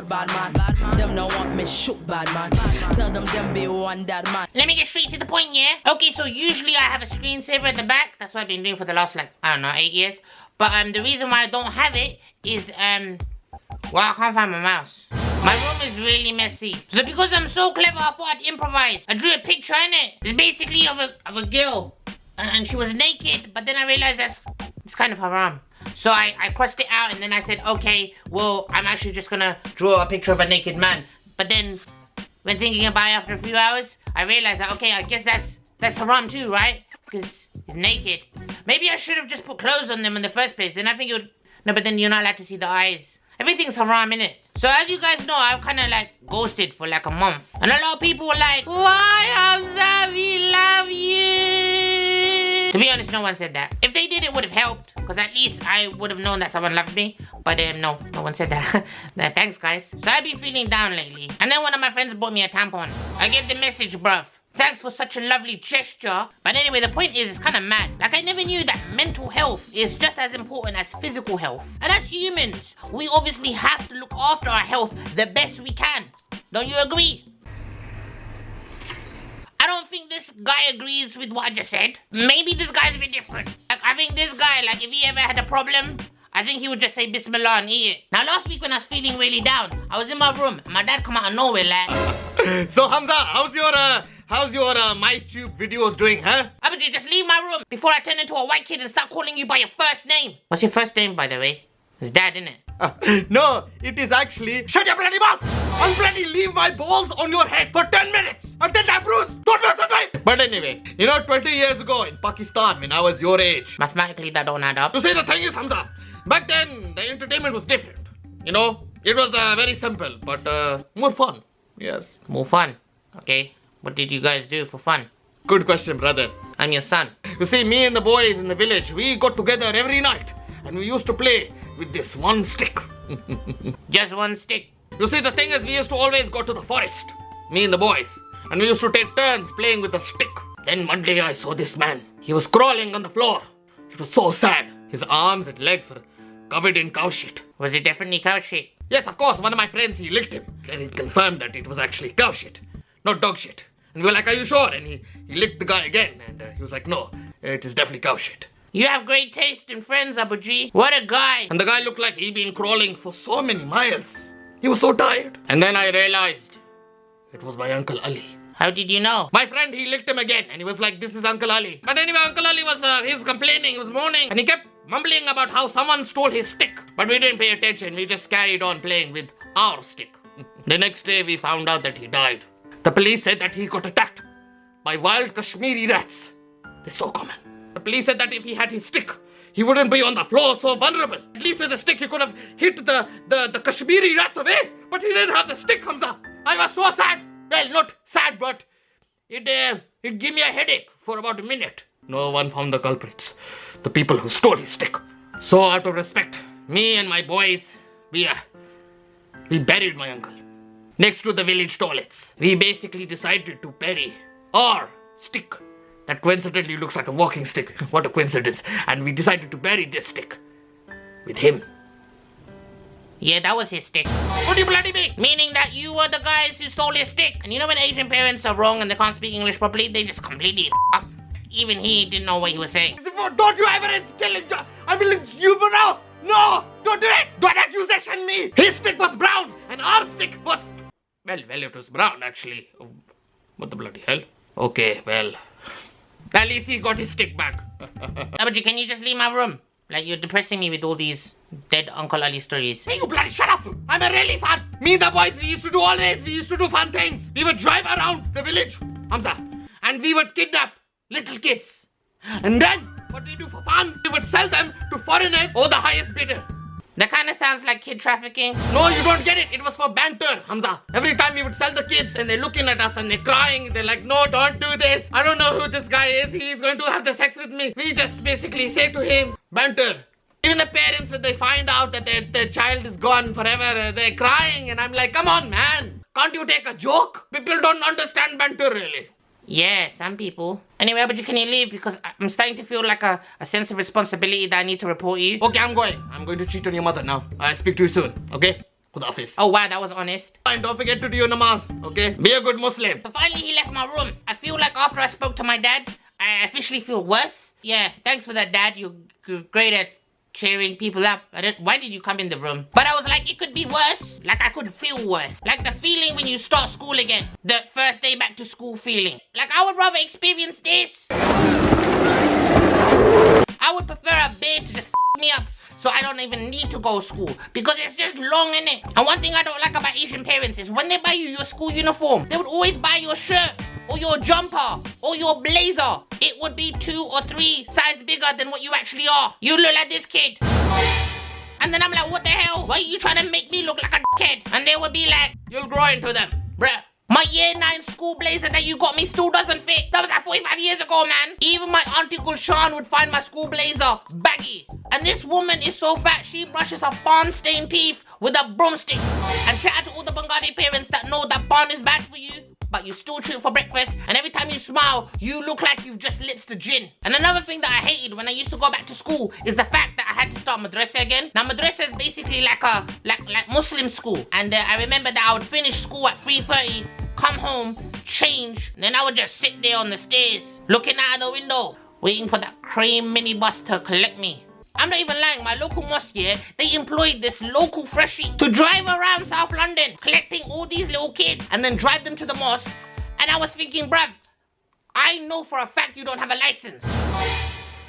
Bad man, them don't want me shook bad man. Tell them be one that man. Let me get straight to the point, yeah? Okay, so usually I have a screensaver at the back. That's what I've been doing for the last, like, I don't know, 8 years. But the reason why I don't have it is, well, I can't find my mouse. My room is really messy. So because I'm so clever, I thought I'd improvise. I drew a picture in it. It's basically of a girl. And she was naked, but then I realized it's kind of haram. So I crossed it out and then I said, okay, well, I'm actually just gonna draw a picture of a naked man. But then, when thinking about it after a few hours, I realized that, okay, I guess that's haram too, right? Because he's naked. Maybe I should have just put clothes on them in the first place. Then I think it would, no, but then you're not allowed to see the eyes. Everything's haram, innit? So as you guys know, I've kind of like ghosted for like a month. And a lot of people were like, why, Humza, we love you. To be honest, no one said that. If they did, it would have helped. Because at least I would have known that someone loved me. But no one said that. Thanks, guys. So I've been feeling down lately. And then one of my friends bought me a tampon. I get the message, bruv. Thanks for such a lovely gesture. But anyway, the point is, it's kind of mad. Like, I never knew that mental health is just as important as physical health. And as humans, we obviously have to look after our health the best we can. Don't you agree? I don't think this guy agrees with what I just said. Maybe this guy's a bit different. Like, I think this guy, like, if he ever had a problem, I think he would just say Bismillah and eat it. Now, last week when I was feeling really down, I was in my room, and my dad come out of nowhere, like... So, Humza, how's your MyTube videos doing, huh? Abaji, just leave my room before I turn into a white kid and start calling you by your first name. What's your first name, by the way? It's Dad, isn't it? No, it is actually... Shut your bloody mouth! I'll bloody leave my balls on your head for 10 minutes! Until that, Bruce! Don't mess with me! But anyway, you know, 20 years ago in Pakistan, when I was your age... Mathematically, that don't add up. To say the thing is, Humza, back then, the entertainment was different. You know, it was very simple, but more fun. Yes. More fun? Okay. What did you guys do for fun? Good question, brother. I'm your son. You see, me and the boys in the village, we got together every night. And we used to play with this one stick. Just one stick? You see, the thing is, we used to always go to the forest. Me and the boys. And we used to take turns playing with the stick. Then one day I saw this man. He was crawling on the floor. It was so sad. His arms and legs were covered in cow shit. Was it definitely cow shit? Yes, of course. One of my friends, he licked him. And he confirmed that it was actually cow shit, not dog shit. And we were like, are you sure? And he licked the guy again. And he was like, no, it is definitely cow shit. You have great taste in friends, Abu G. What a guy. And the guy looked like he'd been crawling for so many miles. He was so tired. And then I realized it was my Uncle Ali. How did you know? My friend, he licked him again. And he was like, this is Uncle Ali. But anyway, Uncle Ali was, he was complaining, he was moaning. And he kept mumbling about how someone stole his stick. But we didn't pay attention. We just carried on playing with our stick. The next day, we found out that he died. The police said that he got attacked by wild Kashmiri rats. They're so common. The police said that if he had his stick, he wouldn't be on the floor so vulnerable. At least with the stick, he could have hit the Kashmiri rats away. But he didn't have the stick, Humza. I was so sad. Well, not sad, but it gave me a headache for about a minute. No one found the culprits. The people who stole his stick. So out of respect, me and my boys, we buried my uncle next to the village toilets. We basically decided to bury our stick that coincidentally looks like a walking stick. What a coincidence. And we decided to bury this stick with him. Yeah, that was his stick. What do you bloody mean? Meaning that you were the guys who stole his stick. And you know when Asian parents are wrong and they can't speak English properly, they just completely up. Even he didn't know what he was saying. Don't you ever kill him. I will you now. No, don't do it. Don't accusation me. His stick was brown and our stick was... Well, it was brown actually. Oh, what the bloody hell? Okay, well... At least he got his stick back. Abaji, can you just leave my room? Like, you're depressing me with all these dead Uncle Ali stories. Hey, you bloody shut up! I'm a really fun. Me and the boys, we used to do fun things. We would drive around the village, Humza, and we would kidnap little kids. And then, what we do for fun, we would sell them to foreigners or the highest bidder. That kind of sounds like kid trafficking. No, you don't get it. It was for banter, Humza. Every time we would sell the kids and they're looking at us and they're crying. They're like, no, don't do this. I don't know who this guy is. He's going to have the sex with me. We just basically say to him, banter. Even the parents, when they find out that their child is gone forever, they're crying. And I'm like, come on, man. Can't you take a joke? People don't understand banter, really. Yeah, some people. Anyway, but can you leave? Because I'm starting to feel like a sense of responsibility that I need to report you. Okay, I'm going. I'm going to cheat on your mother now. I'll speak to you soon, okay? To the office. Oh, wow, that was honest. And don't forget to do your namaz, okay? Be a good Muslim. So finally, he left my room. I feel like after I spoke to my dad, I officially feel worse. Yeah, thanks for that, Dad. You're great at cheering people up. Why did you come in the room? But I was like, it could be worse. Like, I could feel worse. Like the feeling when you start school again. The first day back to school feeling. Like, I would rather experience this. I would prefer a bear to just me up so I don't even need to go to school. Because it's just long, innit? And one thing I don't like about Asian parents is when they buy you your school uniform, they would always buy your shirt or your jumper or your blazer. It would be 2 or 3 sizes bigger than what you actually are. You look like this kid. And then I'm like, what the hell? Why are you trying to make me look like a kid? And they would be like, you'll grow into them. bruh, my year 9 school blazer that you got me still doesn't fit. That was like 45 years ago, man. Even my auntie Gulshan would find my school blazer baggy. And this woman is so fat, she brushes her pan-stained teeth with a broomstick. And shout out to all the Bengali parents that know that pan is bad for you, but you still chew it for breakfast, and every time you smile, you look like you've just lips the gin. And another thing that I hated when I used to go back to school is the fact that I had to start madrasa again. Now madrasa is basically like a Muslim school, and I remember that I would finish school at 3:30, come home, change, and then I would just sit there on the stairs, looking out the window, waiting for that cream minibus to collect me. I'm not even lying, my local mosque here, they employed this local freshie to drive around South London, collecting all these little kids and then drive them to the mosque. And I was thinking, bruv, I know for a fact you don't have a license.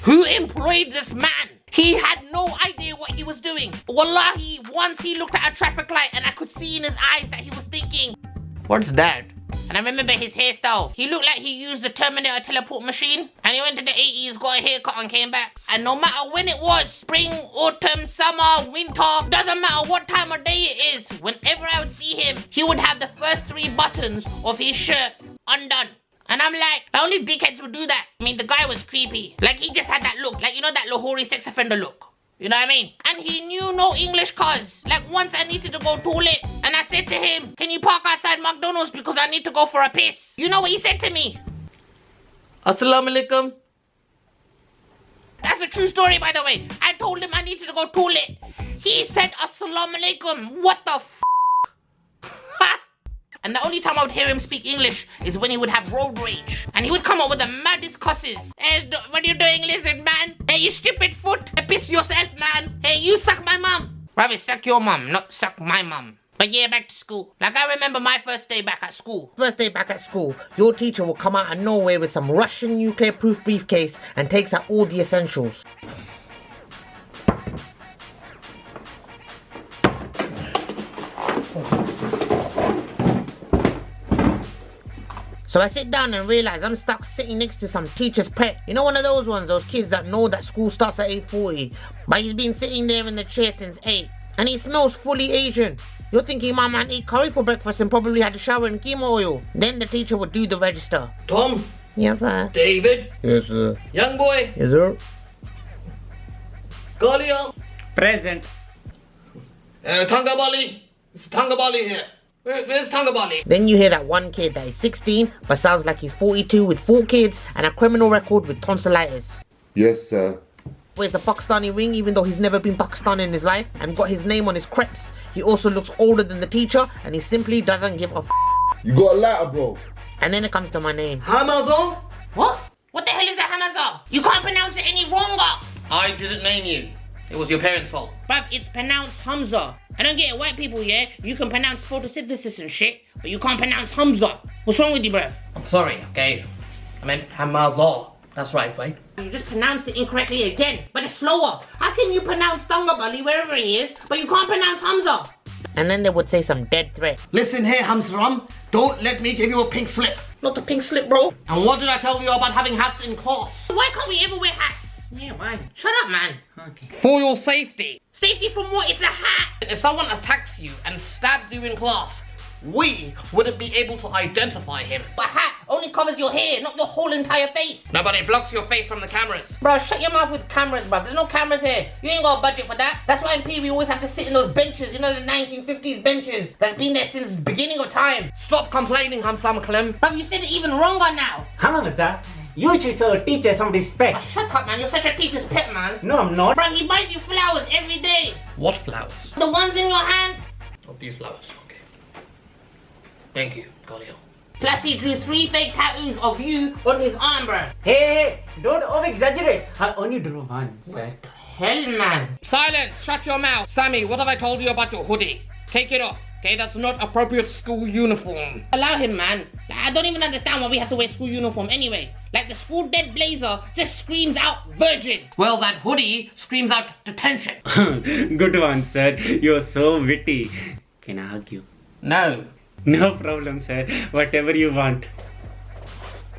Who employed this man? He had no idea what he was doing. Wallahi, once he looked at a traffic light and I could see in his eyes that he was thinking, What's that? and I remember his hairstyle. He looked like he used the Terminator teleport machine. And he went to the 80s, got a haircut and came back. And no matter when it was, spring, autumn, summer, winter, doesn't matter what time of day it is, whenever I would see him, he would have the first 3 buttons of his shirt undone. And I'm like, only dickheads would do that. I mean, the guy was creepy. Like, he just had that look. Like, you know that Lahori sex offender look? You know what I mean? And he knew no English cuz. Like once I needed to go toilet and I said to him, can you park outside McDonald's because I need to go for a piss? You know what he said to me? Assalamu alaikum. That's a true story, by the way. I told him I needed to go toilet. He said assalamu alaikum. What the f***? And the only time I would hear him speak English is when he would have road rage. And he would come up with the maddest cusses. Hey, what are you doing, lizard man? Hey, you stupid foot. Hey, piss yourself, man. Hey, you suck my mum. Rabbit, suck your mum, not suck my mum. But yeah, back to school. Like, I remember my first day back at school. First day back at school, your teacher will come out of nowhere with some Russian nuclear-proof briefcase and takes out all the essentials. So I sit down and realize I'm stuck sitting next to some teacher's pet. You know, one of those ones, those kids that know that school starts at 8:40, but he's been sitting there in the chair since 8, and he smells fully Asian. You're thinking my man ate curry for breakfast and probably had a shower in chemo oil. Then the teacher would do the register. Tom. Yes, sir. David. Yes, sir. Young boy. Yes, sir. Galia. Present. Tangabali. It's Tangabali here. Where's Tangabali? Then you hear that one kid that is 16 but sounds like he's 42 with 4 kids and a criminal record with tonsillitis. Yes, sir. Wears a Pakistani ring even though he's never been Pakistani in his life and got his name on his crepes. He also looks older than the teacher and he simply doesn't give a f***. You got a lighter, bro? And then it comes to my name. Hamazon? What? What the hell is a Hamza? You can't pronounce it any wronger. I didn't name you. It was your parents' fault. Bruv, it's pronounced Humza. I don't get it, white people, yeah? You can pronounce photosynthesis and shit, but you can't pronounce Humza. What's wrong with you, bruv? I'm sorry, okay? I meant Hamazon. That's right? You just pronounced it incorrectly again, but it's slower. How can you pronounce Tangabali wherever he is, but you can't pronounce Humza? And then they would say some dead threat. Listen here, Hamzram. Don't let me give you a pink slip. Not the pink slip, bro. And what did I tell you about having hats in class? Why can't we ever wear hats? Yeah, why? Shut up, man. Okay. For your safety. Safety from what? It's a hat. If someone attacks you and stabs you in class, we wouldn't be able to identify him. A hat only covers your hair, not your whole entire face. No, but it blocks your face from the cameras. Bro, shut your mouth with cameras, bro. There's no cameras here. You ain't got a budget for that. That's why in P we always have to sit in those benches, you know, the 1950s benches that's been there since the beginning of time. Stop complaining, Humza Clem. Bro, you said it even wronger now. Humza, you should teach some Oh, respect. shut up, man. You're such a teacher's pet, man. No, I'm not. Bro, he buys you flowers every day. What flowers? The ones in your hand. Oh, these flowers. Okay. Thank you, Golio. Plus, he drew 3 fake tattoos of you on his arm, bro. Hey, don't over-exaggerate. I only drew one, sir. Hell, man. Silence! Shut your mouth! Sammy, what have I told you about your hoodie? Take it off, okay? That's not appropriate school uniform. Allow him, man. Like, I don't even understand why we have to wear school uniform anyway. Like, the school dead blazer just screams out virgin. Well, that hoodie screams out detention. Good one, sir. You're so witty. Can I hug you? No. No problem, sir. Whatever you want.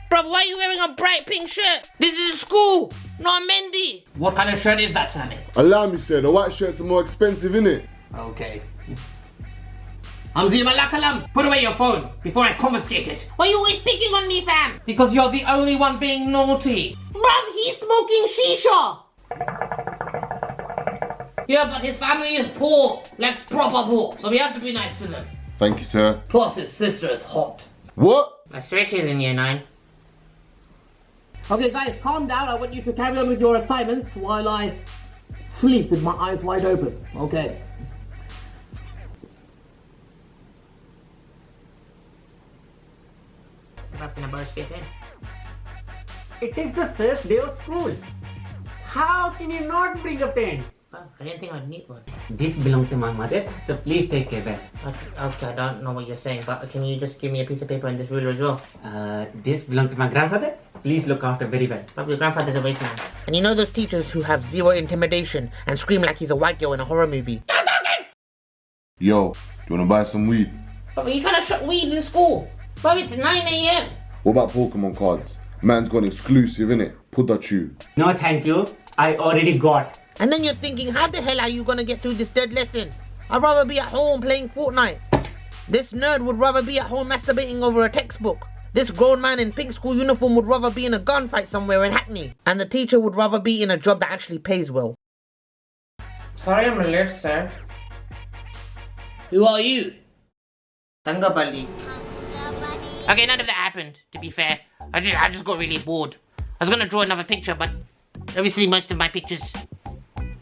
Bro, why are you wearing a bright pink shirt? This is school, not Mendy. What kind of shirt is that, Sammy? Allow me, sir. The white shirts are more expensive, innit? Okay. Hamzi Malakalam, put away your phone before I confiscate it. Why are you always picking on me, fam? Because you're the only one being naughty. Bruv, he's smoking shisha. Yeah, but his family is poor, like proper poor, so we have to be nice to them. Thank you, sir. Plus his sister is hot. What? I swear she's in year 9. Okay guys, calm down. I want you to carry on with your assignments while I sleep with my eyes wide open. Okay. It is the first day of school. How can you not bring a pen? I didn't think I'd need one. This belongs to my mother, so please take care of it. Okay, I don't know what you're saying, but can you just give me a piece of paper and this ruler as well? This belongs to my grandfather. Please look after very well. But your grandfather's a waste man. And you know those teachers who have zero intimidation and scream like he's a white girl in a horror movie? Yo, do you wanna buy some weed? But are you trying to shop weed in school? Bro, it's 9 AM. What about Pokemon cards? Man's got an exclusive, innit? Pikachu. No, thank you. I already got. And then you're thinking, how the hell are you gonna get through this dead lesson? I'd rather be at home playing Fortnite. This nerd would rather be at home masturbating over a textbook. This grown man in pink school uniform would rather be in a gunfight somewhere in Hackney. And the teacher would rather be in a job that actually pays well. Sorry I'm late, sir. Who are you? Tangabali. Okay, none of that happened, to be fair. I just got really bored. I was gonna draw another picture, but obviously most of my pictures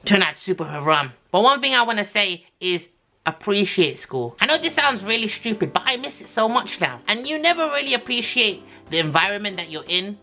turn out super haram. But one thing I want to say is appreciate school. I know this sounds really stupid, but I miss it so much now. And you never really appreciate the environment that you're in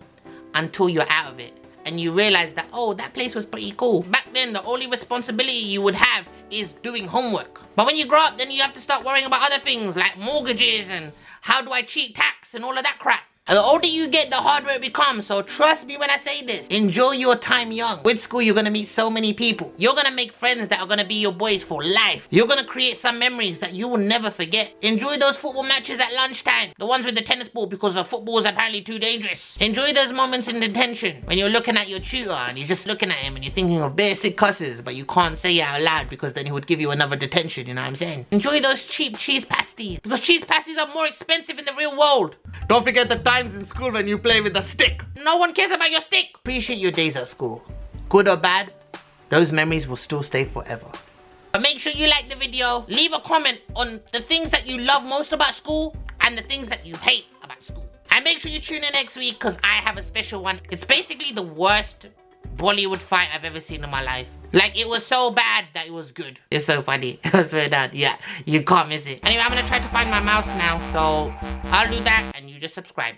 until you're out of it. And you realize that, oh, that place was pretty cool. Back then, the only responsibility you would have is doing homework. But when you grow up, then you have to start worrying about other things like mortgages and how do I cheat tax and all of that crap. And the older you get, the harder it becomes. So trust me when I say this. Enjoy your time young. With school, you're going to meet so many people. You're going to make friends that are going to be your boys for life. You're going to create some memories that you will never forget. Enjoy those football matches at lunchtime. The ones with the tennis ball because the football is apparently too dangerous. Enjoy those moments in detention when you're looking at your tutor and you're just looking at him and you're thinking of basic cusses, but you can't say it out loud because then he would give you another detention, you know what I'm saying? Enjoy those cheap cheese pasties because cheese pasties are more expensive in the real world. Don't forget the times in school when you play with the stick. No one cares about your stick. Appreciate your days at school. Good or bad, those memories will still stay forever. But make sure you like the video. Leave a comment on the things that you love most about school and the things that you hate about school. And make sure you tune in next week because I have a special one. It's basically the worst Bollywood fight I've ever seen in my life. Like, it was so bad that it was good. It's so funny. I swear that, yeah, you can't miss it. Anyway, I'm gonna try to find my mouse now, so I'll do that and you just subscribe.